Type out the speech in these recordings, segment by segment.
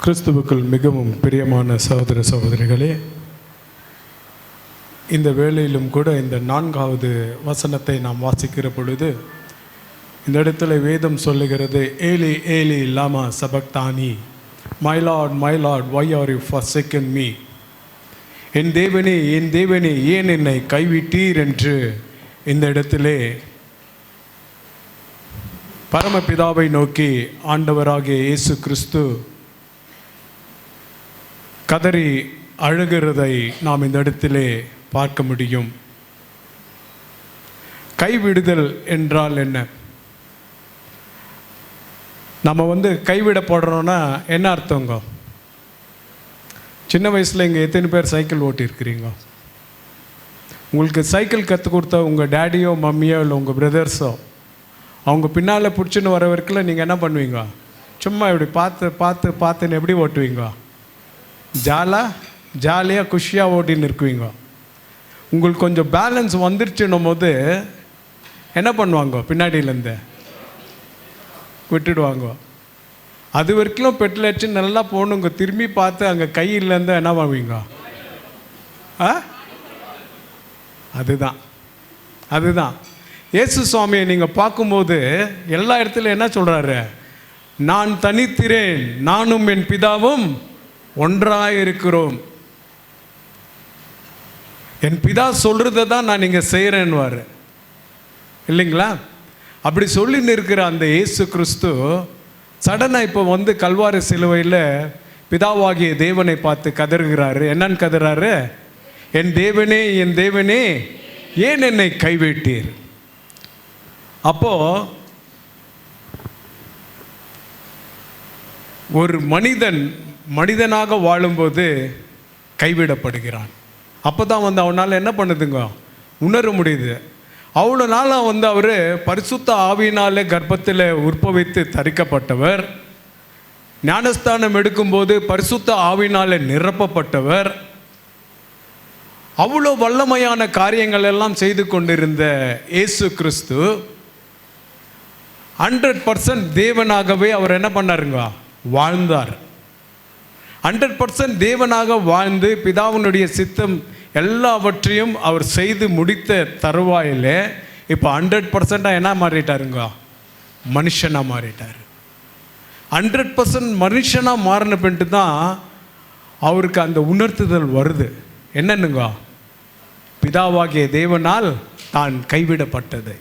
கிறிஸ்துவுக்குள் மிகவும் பிரியமான சகோதர சகோதரிகளே, இந்த வேளையிலும் கூட இந்த 4வது வசனத்தை நாம் வாசிக்கிற பொழுது இந்த இடத்துல வேதம் சொல்லுகிறது, ஏலி ஏலி லாமா சபக்தானி, my lord why are you forsaken me. என் தேவனே ஏன் என்னை கைவிட்டீர் என்று இந்த இடத்திலே பரமபிதாவை நோக்கி ஆண்டவராகிய இயேசு கிறிஸ்து கதறி அழுகிறதை நாம் இந்த இடத்திலே பார்க்க முடியும். கைவிடுதல் என்றால் என்ன? நம்ம கைவிடப்படுறோன்னா என்ன அர்த்தங்க? சின்ன வயசில் இங்கே எத்தனை பேர் சைக்கிள் ஓட்டியிருக்கிறீங்க? உங்களுக்கு சைக்கிள் கற்றுக் கொடுத்த உங்கள் டேடியோ மம்மியோ இல்லை உங்கள் பிரதர்ஸோ அவங்க பின்னால் பிடிச்சின்னு வர வரைக்கும் நீங்கள் என்ன பண்ணுவீங்க? சும்மா இப்படி பார்த்துன்னு எப்படி ஓட்டுவீங்க? ஜாலியாக குஷியாக ஓட்டின்னு இருக்குவீங்க. உங்களுக்கு கொஞ்சம் பேலன்ஸ் வந்துருச்சுன்னும் போது என்ன பண்ணுவாங்க? பின்னாடியிலேருந்து விட்டுடுவாங்க. அது வரைக்கும் பெட்ரோல் அடிச்சு நல்லா போகணுங்க. திரும்பி பார்த்து அங்கே கையிலேருந்து என்ன பண்ணுவீங்க? அதுதான் இயேசு சுவாமியை நீங்கள் பார்க்கும்போது எல்லா இடத்துலையும் என்ன சொல்கிறாரு? நான் தனித்திரேன், நானும் என் பிதாவும் ஒன்றாக இருக்கிறோம். என் பிதா சொல்கிறத தான் நான் இங்கே செய்கிறேன்னுவார் இல்லைங்களா? அப்படி சொல்லின்னு இருக்கிற அந்த இயேசு கிறிஸ்து சடனாக இப்போ கல்வாரி சிலுவையில் பிதாவாகிய தேவனை பார்த்து கதறுகிறாரு. என்னன்னு கதறாரு? என் தேவனே ஏன் என்னை கைவிட்டீர்? அப்போ ஒரு மனிதனாக வாழும்போது கைவிடப்படுகிறான். அப்போ தான் அவனால் என்ன பண்ணுதுங்க? உணர முடியுது. அவ்வளோ நாளாக அவர் பரிசுத்த ஆவியினாலே கர்ப்பத்தில் உற்பவித்து தரிக்கப்பட்டவர், ஞானஸ்தானம் எடுக்கும்போது பரிசுத்த ஆவியினாலே நிரப்பப்பட்டவர், அவ்வளோ வல்லமையான காரியங்கள் எல்லாம் செய்து கொண்டிருந்த இயேசு கிறிஸ்து 100% தேவனாகவே அவர் என்ன பண்ணாருங்க? வாழ்ந்தார். 100% தேவனாக வாழ்ந்து பிதாவினுடைய சித்தம் எல்லாவற்றையும் அவர் செய்து முடித்த தருவாயில் இப்போ 100% என்ன மாறிட்டாருங்க? மனுஷனாக மாறிட்டார். 100% மனுஷனாக மாறின பின்ட்டு தான் அவருக்கு அந்த உணர்த்துதல் வருது. என்னன்னுங்க? பிதாவாகிய தேவனால் தான் கைவிடப்பட்டது.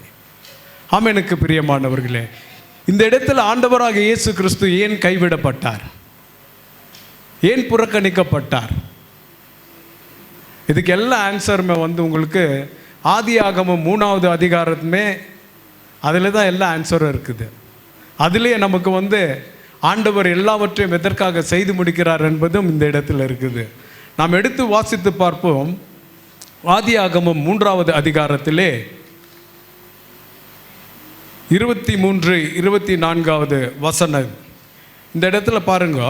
ஆமெனுக்கு பிரியமானவர்களே, இந்த இடத்துல ஆண்டவராகிய இயேசு கிறிஸ்து ஏன் கைவிடப்பட்டார்? ஏன் புறக்கணிக்கப்பட்டார்? இதுக்கு எல்லா ஆன்சருமே உங்களுக்கு ஆதியாகமம் 3வது அதிகாரத்துமே அதில் தான் எல்லா ஆன்சரும் இருக்குது. அதுலேயே நமக்கு ஆண்டவர் எல்லாவற்றையும் எதற்காக செய்து முடிக்கிறார் என்பதும் இந்த இடத்துல இருக்குது. நாம் எடுத்து வாசித்து பார்ப்போம். ஆதியாகமம் 3வது அதிகாரத்திலே 23, 24வது வசனம். இந்த இடத்துல பாருங்க,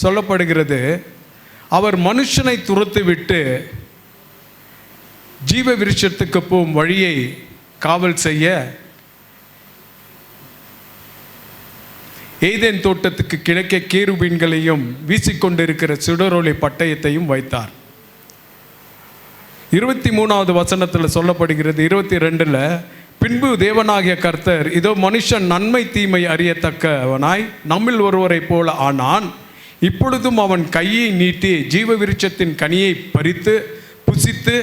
சொல்லப்படுகிறது, அவர் மனுஷனை துரத்து விட்டு ஜீவ விருட்சத்துக்கு போகும் வழியை காவல் செய்ய ஏதேன் தோட்டத்துக்கு கிழக்கே கேருபீன்களையும் வீசிக்கொண்டிருக்கிற சுடரொளி பட்டயத்தையும் வைத்தார். 23வது வசனத்தில் சொல்லப்படுகிறது, 22ல், பின்பு தேவனாகிய கர்த்தர், இதோ மனுஷன் நன்மை தீமை அறியத்தக்கவனாய் நம்மில் ஒருவரை போல ஆனான். இப்பொழுதும் அவன் கையை நீட்டி ஜீவ விருட்சத்தின் கனியை பறித்து புசித்து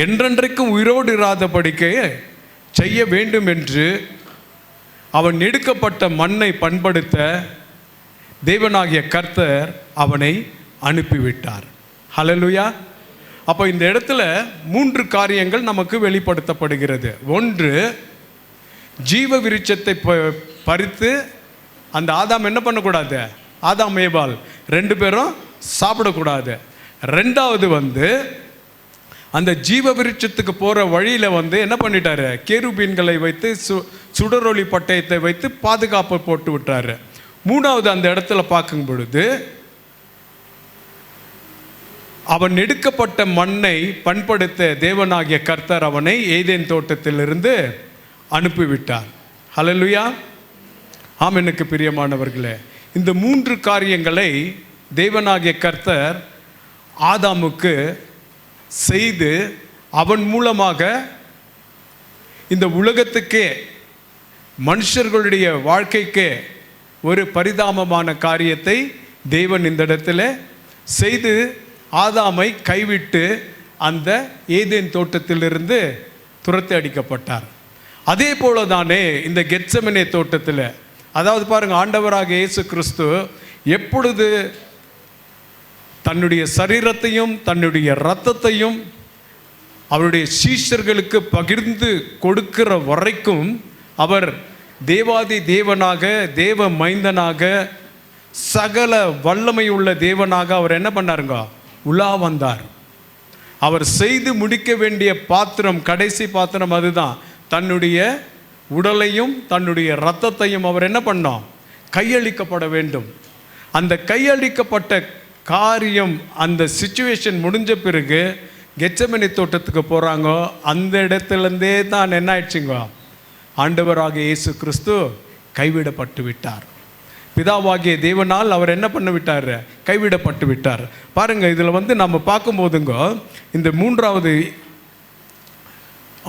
என்றென்றைக்கும் உயிரோடு இராதபடிக்க செய்ய வேண்டும் என்று அவன் எடுக்கப்பட்ட மண்ணை பண்படுத்த தேவனாகிய கர்த்தர் அவனை அனுப்பிவிட்டார். ஹல்லேலூயா. அப்போ இந்த இடத்துல 3 காரியங்கள் நமக்கு வெளிப்படுத்தப்படுகிறது. ஒன்று, ஜீவ விருட்சத்தை பறித்து அந்த ஆதாம் என்ன பண்ணக்கூடாது? ஆதாம் ஏவாள் 2 பேரும் சாப்பிடக்கூடாது. 2வது அந்த ஜீவ விருட்சத்துக்கு போகிற வழியில் என்ன பண்ணிட்டாரு? கேருபீன்களை வைத்து சுடரொளி பட்டயத்தை வைத்து பாதுகாப்பு போட்டு விட்டாரு. 3வது அந்த இடத்துல பார்க்கும் பொழுது அவன் எடுக்கப்பட்ட மண்ணை பண்படுத்த தேவனாகிய கர்த்தர் அவனை ஏதேன் தோட்டத்திலிருந்து அனுப்பிவிட்டார். ஹல்லேலூயா. ஆமெனுக்கு பிரியமானவர்களே, இந்த 3 காரியங்களை தேவனாகிய கர்த்தர் ஆதாமுக்கு செய்து அவன் மூலமாக இந்த உலகத்துக்கே மனுஷர்களுடைய வாழ்க்கைக்கே ஒரு பரிதாபமான காரியத்தை தேவன் இந்த இடத்துல செய்து ஆதாமை கைவிட்டு அந்த ஏதேன் தோட்டத்திலிருந்து துரத்தி அடிக்கப்பட்டார். அதே போல தானே இந்த கெத்செமனே தோட்டத்தில், அதாவது பாருங்கள், ஆண்டவராக இயேசு கிறிஸ்து எப்பொழுது தன்னுடைய சரீரத்தையும் தன்னுடைய இரத்தத்தையும் அவருடைய சீஷர்களுக்கு பகிர்ந்து கொடுக்கிற வரைக்கும் அவர் தேவாதி தேவனாக, தேவ மைந்தனாக, சகல வல்லமையுள்ள தேவனாக அவர் என்ன பண்ணாருங்க, உலா வந்தார். அவர் செய்து முடிக்க வேண்டிய பாத்திரம், கடைசி பாத்திரம் அதுதான். தன்னுடைய உடலையும் தன்னுடைய இரத்தத்தையும் அவர் என்ன பண்ணோம், கையளிக்கப்பட வேண்டும். அந்த கையளிக்கப்பட்ட காரியம், அந்த சிச்சுவேஷன் முடிஞ்ச பிறகு கெத்செமனே தோட்டத்துக்கு போகிறாங்க. அந்த இடத்துலேருந்தே தான் என்ன ஆயிடுச்சுங்க, ஆண்டவராக இயேசு கிறிஸ்து கைவிடப்பட்டு விட்டார். பிதாவாகிய தேவனால் அவர் என்ன பண்ண விட்டார், கைவிடப்பட்டு விட்டார். பாருங்கள், இதில் நம்ம பார்க்கும்போதுங்க, இந்த 3வது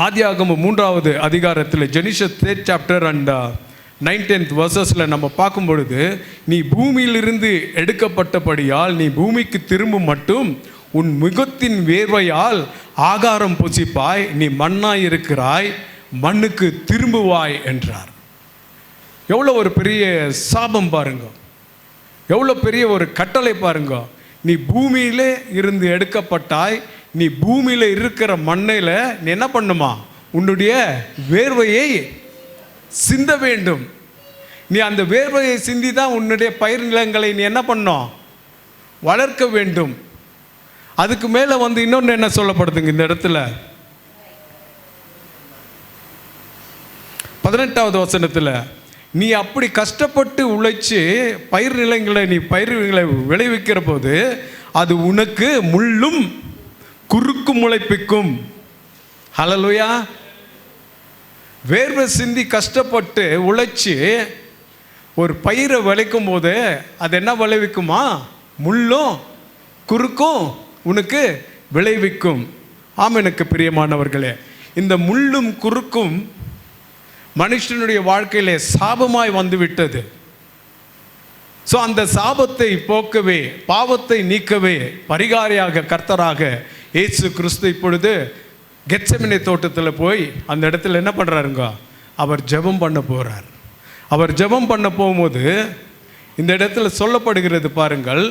ஆதியாகமம் 3வது அதிகாரத்தில் ஜெனிஷஸ் 3rd chapter and 19th verses நம்ம பார்க்கும் பொழுது, நீ பூமியிலிருந்து எடுக்கப்பட்டபடியால் நீ பூமிக்கு திரும்பும் மட்டும் உன் முகத்தின் வேர்வையால் ஆகாரம் புசிப்பாய், நீ மண்ணாய் இருக்கிறாய், மண்ணுக்கு திரும்புவாய் என்றார். எவ்வளோ ஒரு பெரிய சாபம் பாருங்க, எவ்வளோ பெரிய ஒரு கட்டளை பாருங்க. நீ பூமியிலே இருந்து எடுக்கப்பட்டாய், நீ பூமியில் இருக்கிற மண்ணில் நீ என்ன பண்ணுமா, உன்னுடைய வேர்வையை சிந்த வேண்டும். நீ அந்த வேர்வையை சிந்தி தான் உன்னுடைய பயிர் நிலங்களை நீ என்ன பண்ணோம், வளர்க்க வேண்டும். அதுக்கு மேலே இன்னொன்று என்ன சொல்லப்படுதுங்க இந்த இடத்துல, 18வது வசனத்தில், நீ அப்படி கஷ்டப்பட்டு உழைச்சி பயிர் நிலங்களை நீ பயிர்களை விளைவிக்கிற போது அது உனக்கு முள்ளும் குறுக்கு முளைப்பிக்கும். ஹல்லேலூயா. வேர்வை சிந்தி கஷ்டப்பட்டு உழைச்சி ஒரு பயிரை விளைக்கும் போது அது என்ன விளைவிக்குமா, முள்ளும் குறுக்கும் உனக்கு விளைவிக்கும். ஆம், எனக்கு பிரியமானவர்களே, இந்த முள்ளும் குறுக்கும் மனுஷனுடைய வாழ்க்கையிலே சாபமாய் வந்துவிட்டது. ஸோ அந்த சாபத்தை போக்கவே, பாவத்தை நீக்கவே பரிகாரியாக கர்த்தராக இயேசு கிறிஸ்து இப்பொழுது கெத்செமனே தோட்டத்தில் போய் அந்த இடத்துல என்ன பண்ணுறாருங்க, அவர் ஜெபம் பண்ண போகிறார். அவர் ஜெபம் பண்ண போகும்போது இந்த இடத்துல சொல்லப்படுகிறது பாருங்கள்,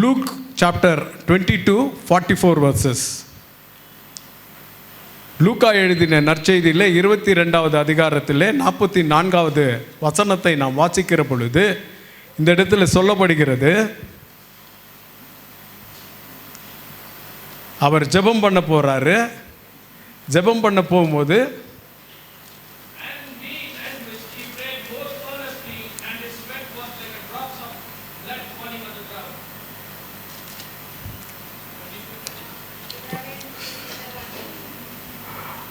லூக் chapter 22:44 verses. லூக்கா எழுதின நற்செய்தியில் 22வது அதிகாரத்தில் 44வது வசனத்தை நாம் வாசிக்கிற பொழுது இந்த இடத்துல சொல்லப்படுகிறது, அவர் ஜெபம் பண்ண போகிறாரு. ஜெபம் பண்ண போகும்போது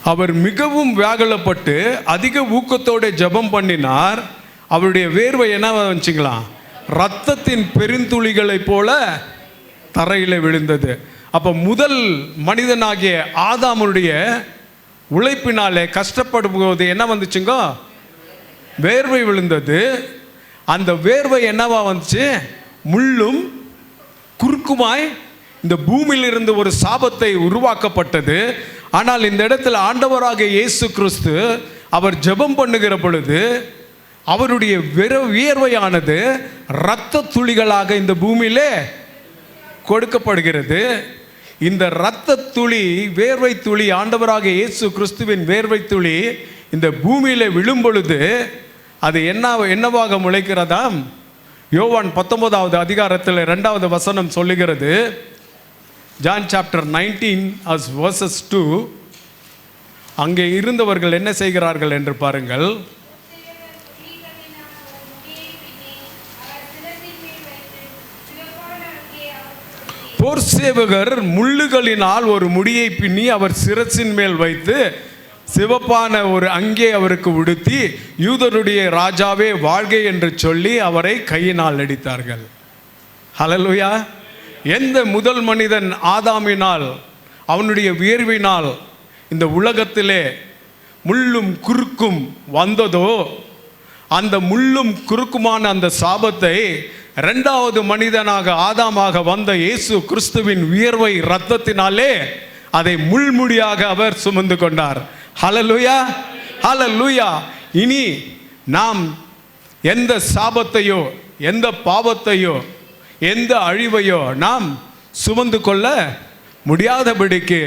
அவர் மிகவும் வியாகுலப்பட்டு அதிக ஊக்கத்தோடு ஜெபம் பண்ணினார். அவருடைய வேர்வை என்ன வந்துச்சுங்களா, இரத்தத்தின் பெருந்துளிகளைப் போல தரையில் விழுந்தது. அப்போ முதல் மனிதனாகிய ஆதாமுடைய உழைப்பினாலே கஷ்டப்படும் போது என்ன வந்துச்சுங்க, வேர்வை விழுந்தது. அந்த வேர்வை என்னவா வந்துச்சு, முள்ளும் குறுக்குமாய் இந்த பூமியிலிருந்து ஒரு சாபத்தை உருவாக்கப்பட்டது. ஆனால் இந்த இடத்துல ஆண்டவராக இயேசு கிறிஸ்து அவர் ஜெபம் பண்ணுகிற பொழுது அவருடைய வியர்வையானது இரத்த துளிகளாக இந்த பூமியிலே கொடுக்கப்படுகிறது. இந்த இரத்த துளி, வேர்வை துளி, ஆண்டவராக இயேசு கிறிஸ்துவின் வேர்வை துளி இந்த பூமியில விழும் பொழுது அது என்னவாக முளைக்கிறதாம். யோவான் 19வது அதிகாரத்தில் 2வது வசனம் சொல்லுகிறது, John chapter 19 as verses 2. அங்கே இருந்தவர்கள் என்ன செய்கிறார்கள் என்று பாருங்கள். போர் சேவகர் முள்ளுகளினால் ஒரு முடியை பின்னி அவர் சிரசின் மேல் வைத்து சிவப்பான ஒரு அங்கே அவருக்கு உடுத்தி, யூதருடைய ராஜாவே வாழ்க என்று சொல்லி அவரை கையினால் அடித்தார்கள். ஹல்லேலூயா. எந்த முதல் மனிதன் ஆதாமினால் அவனுடைய வியர்வினால் இந்த உலகத்திலே முள்ளும் குறுக்கும் வந்ததோ, அந்த முள்ளும் குறுக்குமான அந்த சாபத்தை இரண்டாவது மனிதனாக ஆதாமாக வந்த இயேசு கிறிஸ்துவின் வியர்வை இரத்தத்தினாலே அதை முள்முடியாக அவர் சுமந்து கொண்டார். ஹல்லேலூயா, ஹல்லேலூயா. இனி நாம் எந்த சாபத்தையோ, எந்த பாவத்தையோ, எந்த அழிவையோ நாம் சுமந்து கொள்ள முடியாதபடிக்கு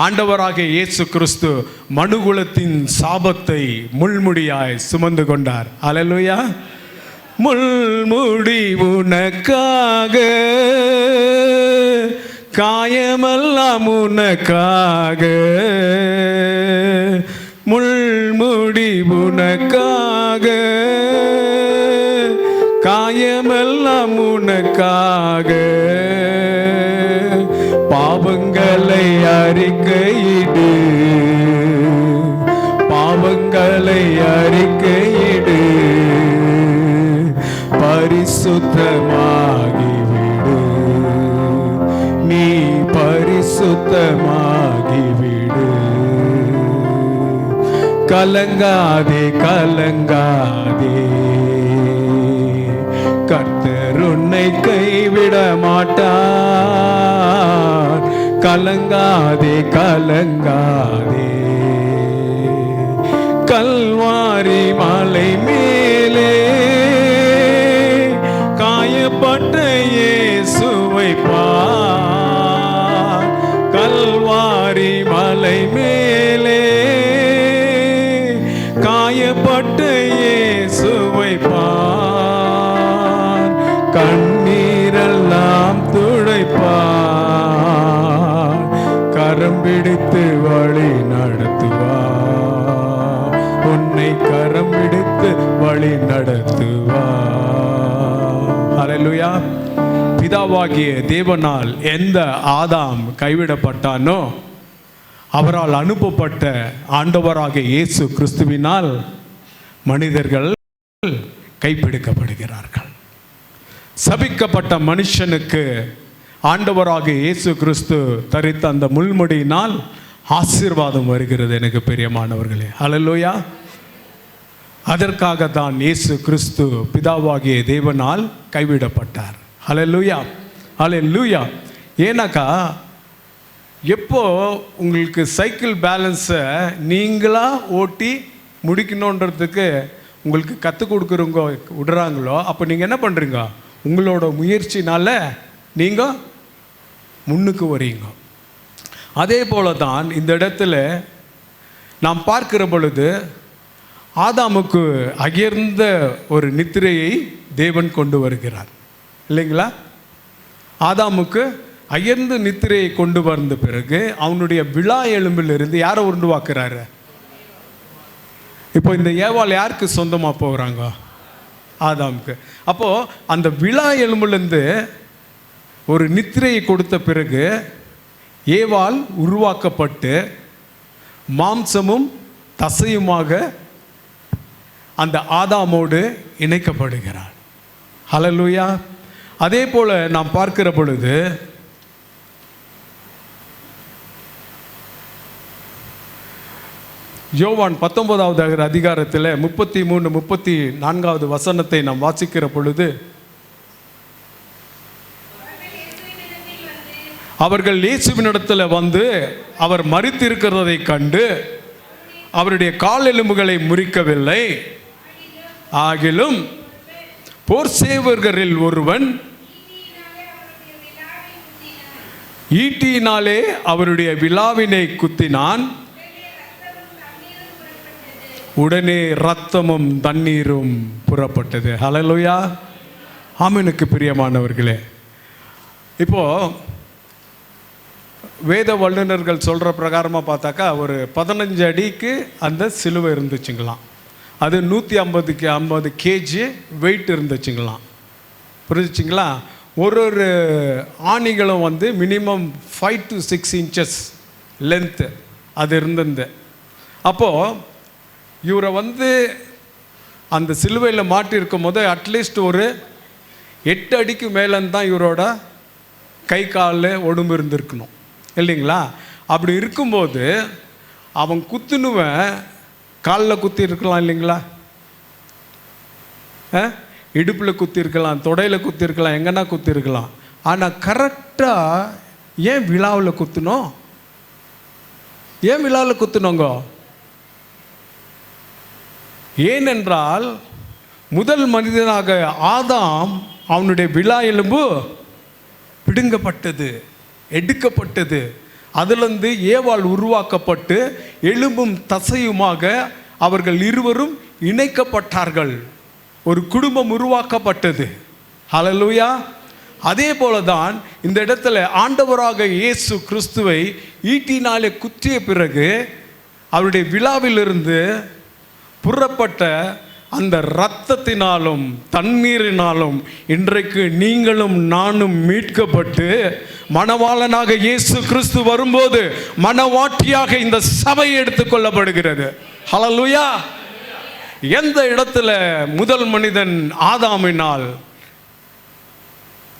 ஆண்டவராகிய இயேசு கிறிஸ்து மனுகுலத்தின் சாபத்தை முள்முடியாய் சுமந்து கொண்டார். ஹல்லேலூயா. முள்முடி உனக்காக, காயமெல்லாம் உனக்காக, முள்முடி உனக்காக, காயமெல்லாம் உனக்காக, பாவங்களை அறிக்கையிடு, பாவங்களை அறிக்கையிடு, பரிசுத்தமாகிவிடு, நீ பரிசுத்தமாகிவிடு. கலங்காதே, கலங்காதே, கர்த்தர் உன்னை கைவிட மாட்டார். கலங்காதே, கலங்காதே. கல்வாரி மலை மேலே காயப்பட்ட இயேசுவை பார். கல்வாரி மலை மேலே காயப்பட்ட இயேசுவை பார். கண்ணீரெல்லாம் துடைப்பார். கரம் பிடித்து வழி நடத்துவார். உன்னை கரம் பிடித்து வழி நடத்துவார். ஹல்லேலூயா. பிதாவாகிய தேவனால் எந்த ஆதாம் கைவிடப்பட்டானோ, அவரால் அனுப்பப்பட்ட ஆண்டவராகிய இயேசு கிறிஸ்துவினால் மனிதர்கள் கைப்பிடிக்கப்படுகிறார்கள். சபிக்கப்பட்ட மனுஷனுக்கு ஆண்டவராகிய இயேசு கிறிஸ்து தரித்த அந்த முள்முடியினால் ஆசீர்வாதம் வருகிறது. எனக்கு பிரியமானவர்களே, ஹல்லேலூயா. அதற்காக தான் இயேசு கிறிஸ்து பிதாவாகிய தேவனால் கைவிடப்பட்டார். ஹல்லேலூயா, ஹல்லேலூயா. ஏன்னாக்கா, எப்போ உங்களுக்கு சைக்கிள் பேலன்ஸை நீங்களாக ஓட்டி முடிக்கணுன்றதுக்கு உங்களுக்கு கற்றுக் கொடுக்குறவங்க விடுறாங்களோ, அப்போ நீங்கள் என்ன பண்ணுறீங்க? உங்களோட முயற்சினால் நீங்கள் முன்னுக்கு வரீங்க. அதே போல தான் இந்த இடத்துல நாம் பார்க்கிற பொழுது ஆதாமுக்கு அயர்ந்த ஒரு நித்திரையை தேவன் கொண்டு வருகிறார், இல்லைங்களா? ஆதாமுக்கு அயர்ந்த நித்திரையை கொண்டு வந்த பிறகு அவனுடைய விழா எலும்பிலிருந்து யாரை உருவாக்குறாரு? இப்போ இந்த ஏவாள் யாருக்கு சொந்தமாக போகிறாங்க? ஆதாமுக்கு. அப்போது அந்த விழா எலும்புலேருந்து ஒரு நித்திரையை கொடுத்த பிறகு ஏவாள் உருவாக்கப்பட்டு மாம்சமும் தசையுமாக அந்த ஆதாமோடு இணைக்கப்படுகிறார். ஹல்லேலூயா. அதே போல் நாம் பார்க்கிற பொழுது யோவான் 19வது அதிகாரத்தில் 33, 34வது வசனத்தை நாம் வாசிக்கிற பொழுது, அவர்கள் இயேசுவினிடத்தில் வந்து அவர் மரித்திருக்கிறதை கண்டு அவருடைய கால் எலும்புகளை முறிக்கவில்லை, ஆகிலும் போர் சேவகரில் ஒருவன் ஈட்டியினாலே அவருடைய விலாவினை குத்தினான், உடனே இரத்தமும் தண்ணீரும் புறப்பட்டது. ஹல்லேலூயா. ஆமெனுக்கு பிரியமானவர்களே, இப்போ வேத வல்லுநர்கள் சொல்கிற பிரகாரமாக பார்த்தாக்கா ஒரு 15 அடிக்கு அந்த சிலுவை இருந்துச்சுங்களாம். அது 150 கேஜி வெயிட் இருந்துச்சுங்களாம். புரிஞ்சுச்சிங்களா? ஒரு ஆணிகளும் வந்து மினிமம் 5 to 6 inches லென்த்து அது இருந்தது. அப்போது இவரை அந்த சிலுவையில் மாட்டியிருக்கும் போது அட்லீஸ்ட் ஒரு 8 அடிக்கு மேலேருந்தான் இவரோட கை காலில் உடம்பு இருந்திருக்கணும் இல்லைங்களா? அப்படி இருக்கும்போது அவன் குத்துனுவன் காலில் குத்தி இருக்கலாம் இல்லைங்களா? இடுப்பில் குத்தி இருக்கலாம், தொடையில் குத்தி இருக்கலாம், எங்கன்னா குத்தி இருக்கலாம். ஆனால் கரெக்டாக ஏன் விழாவில் குத்தணும்? ஏன் விழாவில் குத்துனோங்க? ஏனென்றால் முதல் மனிதனாக ஆதாம் அவனுடைய விழா எலும்பு பிடுங்கப்பட்டது, எடுக்கப்பட்டது. அதிலிருந்து ஏவாள் உருவாக்கப்பட்டு எலும்பும் தசையுமாக அவர்கள் இருவரும் இணைக்கப்பட்டார்கள். ஒரு குடும்பம் உருவாக்கப்பட்டது. ஹல்லேலூயா. அதே போல தான் இந்த இடத்துல ஆண்டவராக இயேசு கிறிஸ்துவை ஈட்டினாலே குத்திய பிறகு அவருடைய விழாவிலிருந்து புறப்பட்ட அந்த இரத்தத்தினாலும் தண்ணீரினாலும் இன்றைக்கு நீங்களும் நானும் மீட்கப்பட்டு மணவாளனாக இயேசு கிறிஸ்து வரும்போது மணவாட்டியாக இந்த சபை எடுத்துக்கொள்ளப்படுகிறது. ஹல்லேலூயா. எந்த இடத்துல முதல் மனிதன் ஆதாமினால்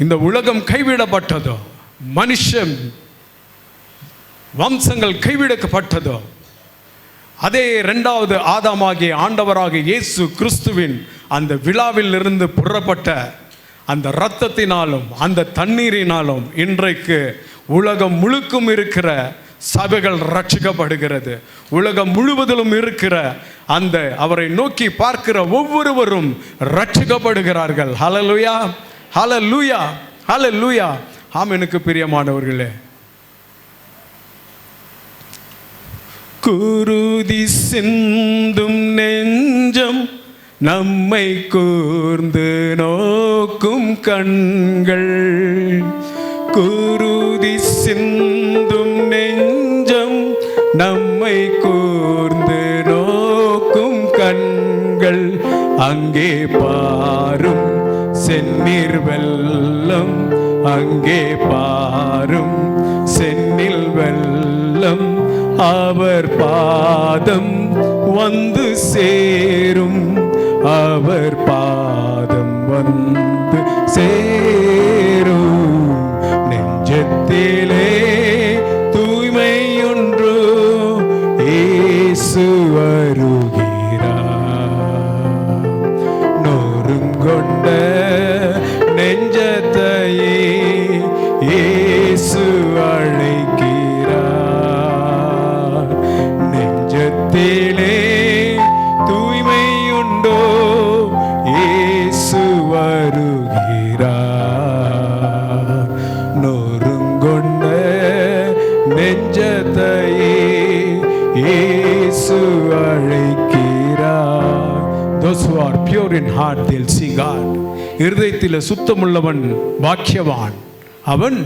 இந்த உலகம் கைவிடப்பட்டதோ, மனுஷன் வம்சங்கள் கைவிடப்பட்டதோ, அதே இரண்டாவது ஆதாமாகிய ஆண்டவராகிய இயேசு கிறிஸ்துவின் அந்த விழாவில் இருந்து புறப்பட்ட அந்த இரத்தத்தினாலும் அந்த தண்ணீரினாலும் இன்றைக்கு உலகம் முழுக்கும் இருக்கிற சபைகள் ரட்சிக்கப்படுகிறது. உலகம் முழுவதிலும் இருக்கிற அந்த அவரை நோக்கி பார்க்கிற ஒவ்வொருவரும் ரட்சிக்கப்படுகிறார்கள். ஹல்லேலூயா, ஹல்லேலூயா, ஹல்லேலூயா. ஆமெனுக்கு பிரியமானவர்களே, குருதி சிந்தும் நெஞ்சம் நம்மை கூர்ந்து நோக்கும் கண்கள், குருதி சிந்தும் நெஞ்சம் நம்மை கூர்ந்து நோக்கும் கண்கள், அங்கே பாரும் செந்நீர் வெள்ளம், அங்கே பாரும் செந்நில் வெள்ளம், அவர் பாதம் வந்து சேரும், அவர் பாதம் வந்து சேரும். நெஞ்சத்திலே தூய்மையொன்று இயேசு வருகிறார், நொறுங்கொண்ட நெஞ்சத்தையே இயேசு அழைக்கிறார். நெஞ்சத்திலே தூய்மையுண்டோ இயேசு வருகிறார், நொறுங்கொண்ட நெஞ்சத்தையே இயேசு அழைக்கிறார். Those who are pure in heart, they'll see God. இருதயத்தில் சுத்தமுள்ளவன் பாக்கியவான், அவன்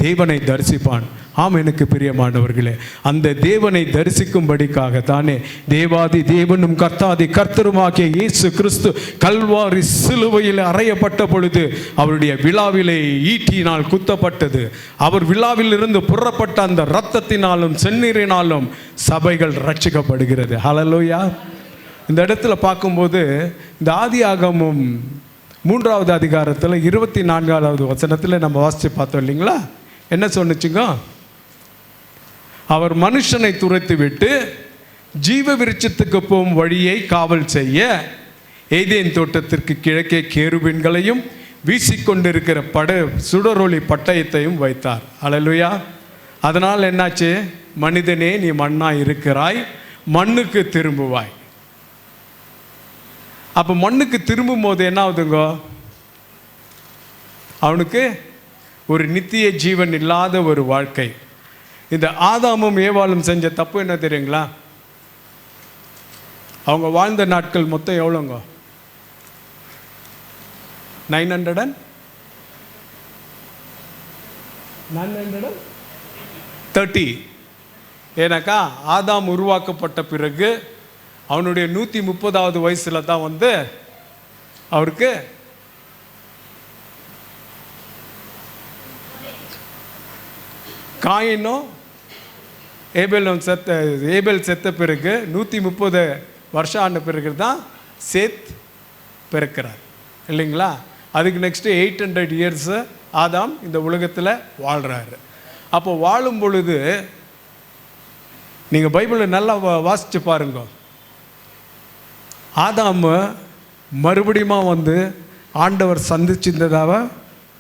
தேவனை தரிசிப்பான். ஆம், எனக்கு பிரியமானவர்களே, அந்த தேவனை தரிசிக்கும்படிக்காக தானே தேவாதி தேவனும் கர்த்தாதி கர்த்தருமாகிய இயேசு கிறிஸ்து கல்வாரி சிலுவையில் அறையப்பட்ட பொழுது அவருடைய விழாவிலே ஈட்டினால் குத்தப்பட்டது. அவர் விழாவில் இருந்து புறப்பட்ட அந்த இரத்தத்தினாலும் செந்நீரினாலும் சபைகள் ரட்சிக்கப்படுகிறது. ஹல்லேலூயா. இந்த இடத்துல பார்க்கும்போது இந்த ஆதியாகமம் 3வது அதிகாரத்தில் 24வது வசனத்தில் நம்ம வாசித்து பார்த்தோம் இல்லைங்களா? என்ன சொன்னுச்சுங்க? அவர் மனுஷனை துரைத்து விட்டு ஜீவ விருட்சத்துக்கு போகும் வழியை காவல் செய்ய ஏதேன் தோட்டத்திற்கு கிழக்கே கேருபீன்களையும் வீசிக்கொண்டிருக்கிற சுடரொளி பட்டயத்தையும் வைத்தார். அல்லேலூயா. அதனால் என்னாச்சு? மனிதனே, நீ மண்ணாய் இருக்கிறாய், மண்ணுக்கு திரும்புவாய். அப்போ மண்ணுக்கு திரும்பும் போது என்ன ஆகுதுங்க? அவனுக்கு ஒரு நித்திய ஜீவன் இல்லாத ஒரு வாழ்க்கை. இந்த ஆதாமும் ஏவாளும் செஞ்ச தப்பு என்ன தெரியுங்களா? அவங்க வாழ்ந்த நாட்கள் மொத்தம் எவ்வளோங்க? 930. ஏன்னாக்கா ஆதாம் உருவாக்கப்பட்ட பிறகு அவனுடைய 130வது வயசுல தான் அவருக்கு காயினும் ஏபேல் செத்த பிறகு 130 வருஷம் ஆன பிறகு தான் சேத் பிறக்கிறார் இல்லைங்களா? அதுக்கு நெக்ஸ்ட்டு 800 இயர்ஸ் ஆதாம் இந்த உலகத்தில் வாழ்கிறாரு. அப்போ வாழும் பொழுது நீங்கள் பைபிளை நல்லா வாசித்து பாருங்க. ஆதாம் மறுபடியும் வந்து ஆண்டவர் சந்திச்சிருந்ததாக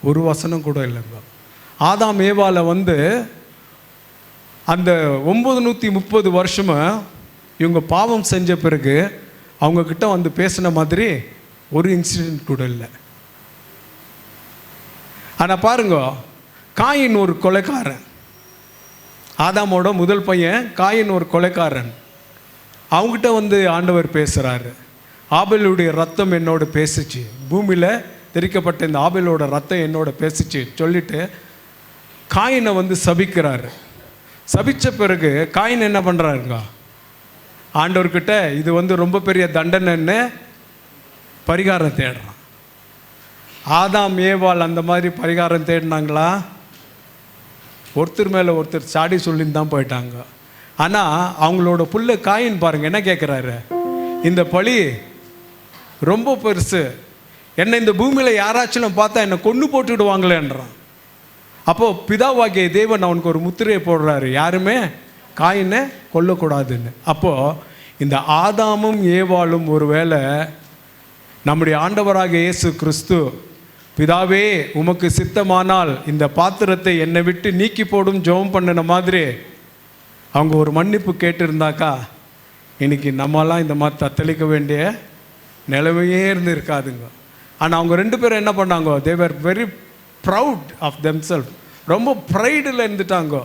ஒரு வசனம் கூட இல்லைங்க. ஆதாம் ஏவால வந்து அந்த 930 வருஷமும் இவங்க பாவம் செஞ்ச பிறகு அவங்கக்கிட்ட வந்து பேசின மாதிரி ஒரு இன்சிடென்ட் கூட இல்லை. ஆனால் பாருங்க, காயின் ஒரு கொலைக்காரன், ஆதாமோட முதல் பையன் காயின் ஒரு கொலைக்காரன். அவங்ககிட்ட வந்து ஆண்டவர் பேசுகிறாரு, ஆபேலுடைய ரத்தம் என்னோட பேசிச்சு, பூமியில் தெரிக்கப்பட்ட இந்த ஆபேலோட ரத்தம் என்னோட பேசிச்சு சொல்லிட்டு காயினை வந்து சபிக்கிறாரு. சபித்த பிறகு காயின் என்ன பண்ணுறாருங்க, ஆண்டவர்கிட்ட இது வந்து ரொம்ப பெரிய தண்டனைன்னு பரிகாரம் தேடுறான். ஆதாம் ஏவாள் அந்த மாதிரி பரிகாரம் தேடினாங்களா? ஒருத்தர் மேலே ஒருத்தர் சாடி சொல்லின்னு தான் போயிட்டாங்க. ஆனால் அவங்களோட புள்ள காயின் பாருங்கள் என்ன கேட்குறாரு, இந்த பழி ரொம்ப பெருசு, என்னை இந்த பூமியில் யாராச்சும் பார்த்தா என்னை கொன்று போட்டுடுவாங்களேன்றான். அப்போது பிதாவாகிய தேவன் அவனுக்கு ஒரு முத்திரையை போடுறாரு, யாருமே காயினை கொல்லக்கூடாதுன்னு. அப்போது இந்த ஆதாமும் ஏவாளும் ஒருவேளை நம்முடைய ஆண்டவராகிய இயேசு கிறிஸ்து, பிதாவே உமக்கு சித்தமானால் இந்த பாத்திரத்தை என்னை விட்டு நீக்கி போடும் ஜெபம் பண்ணின மாதிரி அவங்க ஒரு மன்னிப்பு கேட்டிருந்தாக்கா இன்னைக்கு நம்மளாம் இந்த மாதிரி தத்தளிக்க வேண்டிய நிலைமையே இருந்து இருக்காதுங்க. ஆனால் அவங்க 2 பேரும் என்ன பண்ணாங்க, they were very proud of themself, ரொம்ப ப்ரைடில் இருந்துட்டாங்க.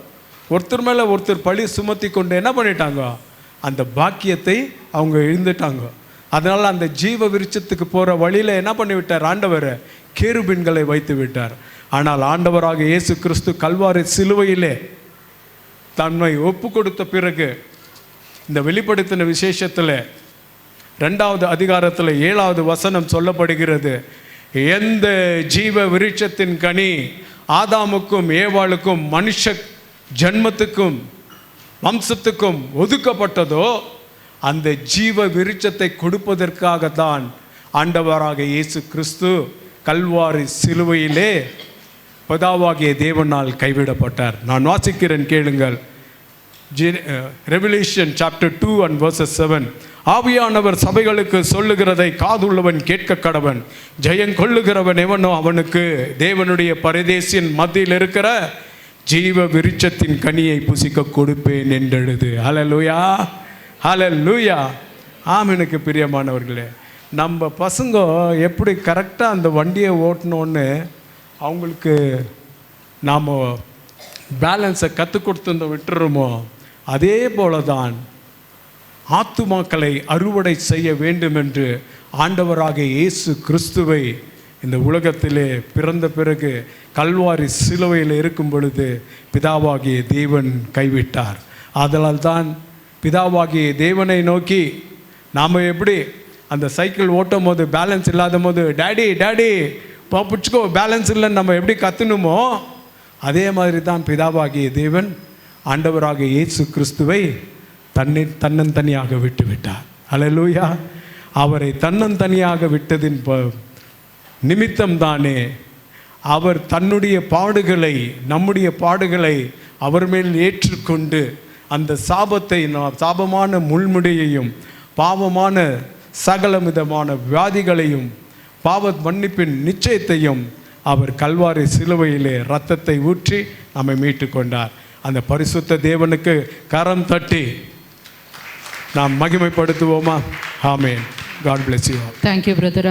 ஒருத்தர் மேலே ஒருத்தர் பழி சுமத்தி கொண்டு என்ன பண்ணிட்டாங்க, அந்த பாக்கியத்தை அவங்க இழந்துட்டாங்க. அதனால் அந்த ஜீவ விருட்சத்துக்கு போகிற வழியில் என்ன பண்ணி விட்டார் ஆண்டவர், கேருபீன்களை வைத்து விட்டார். ஆனால் ஆண்டவராக இயேசு கிறிஸ்து கல்வாரி சிலுவையிலே தன்னை ஒப்பு கொடுத்த பிறகு இந்த வெளிப்படுத்தின விசேஷத்தில் 2வது அதிகாரத்தில் 7வது வசனம் சொல்லப்படுகிறது, எந்த ஜீவ விருட்சத்தின் கனி ஆதாமுக்கும் ஏவாளுக்கும் மனுஷ ஜன்மத்துக்கும் வம்சத்துக்கும் ஒதுக்கப்பட்டதோ அந்த ஜீவ விருட்சத்தை கொடுப்பதற்காகத்தான் ஆண்டவராக இயேசு கிறிஸ்து கல்வாரி சிலுவையிலே பிதாவாகிய தேவனால் கைவிடப்பட்டார். நான் வாசிக்கிறேன் கேளுங்கள். Revolution chapter 2 and verses 7. ஆவியானவர் சபைகளுக்கு சொல்லுகிறதை காதுள்ளவன் கேட்க கடவன். ஜெயம் கொள்ளுகிறவன் எவனோ அவனுக்கு தேவனுடைய பரதேசின் மத்தியில் இருக்கிற ஜீவ விருட்சத்தின் கனியை புசிக்க கொடுப்பேன் என்றெழுது. ஹல்லேலூயா, ஹல்லேலூயா. ஆமெனுக்கு பிரியமானவர்களே, நம்ம பசங்க எப்படி கரெக்டாக அந்த வண்டியை ஓட்டணுன்னு அவங்களுக்கு நாம் பேலன்ஸை கற்றுக் கொடுத்து விட்டுறோமோ, அதே போல தான் ஆத்துமாக்களை அறுவடை செய்ய வேண்டும் என்று ஆண்டவராக இயேசு கிறிஸ்துவை இந்த உலகத்திலே பிறந்த பிறகு கல்வாரி சிலுவையில் இருக்கும் பொழுது பிதாவாகிய தேவன் கைவிட்டார். அதனால் தான் பிதாவாகிய தேவனை நோக்கி நாம் எப்படி அந்த சைக்கிள் ஓட்டும் போது பேலன்ஸ் இல்லாத போது டேடி டேடி பிடிச்சிக்கோ பேலன்ஸ் இல்லைன்னு நம்ம எப்படி கற்றுணுமோ, அதே மாதிரி தான் பிதாவாகிய தேவன் ஆண்டவராக இயேசு கிறிஸ்துவை தன்னந்தனியாக விட்டு விட்டார். ஹல்லேலூயா. அவரை தன்னந்தனியாக விட்டதின் நிமித்தம் தானே அவர் தன்னுடைய பாடுகளை, நம்முடைய பாடுகளை அவர் மேல் ஏற்றுக்கொண்டு அந்த சாபத்தை, சாபமான முள்முடியையும் பாவமான சகல விதமான வியாதிகளையும் பாவ மன்னிப்பின் நிச்சயத்தையும் அவர் கல்வாரி சிலுவையிலே இரத்தத்தை ஊற்றி நம்மை மீட்டு கொண்டார். அந்த பரிசுத்த தேவனுக்கு கரம் தட்டி நாம் மகிமைப்படுத்துவோமா? ஆமென். God bless you all. Thank you, brother.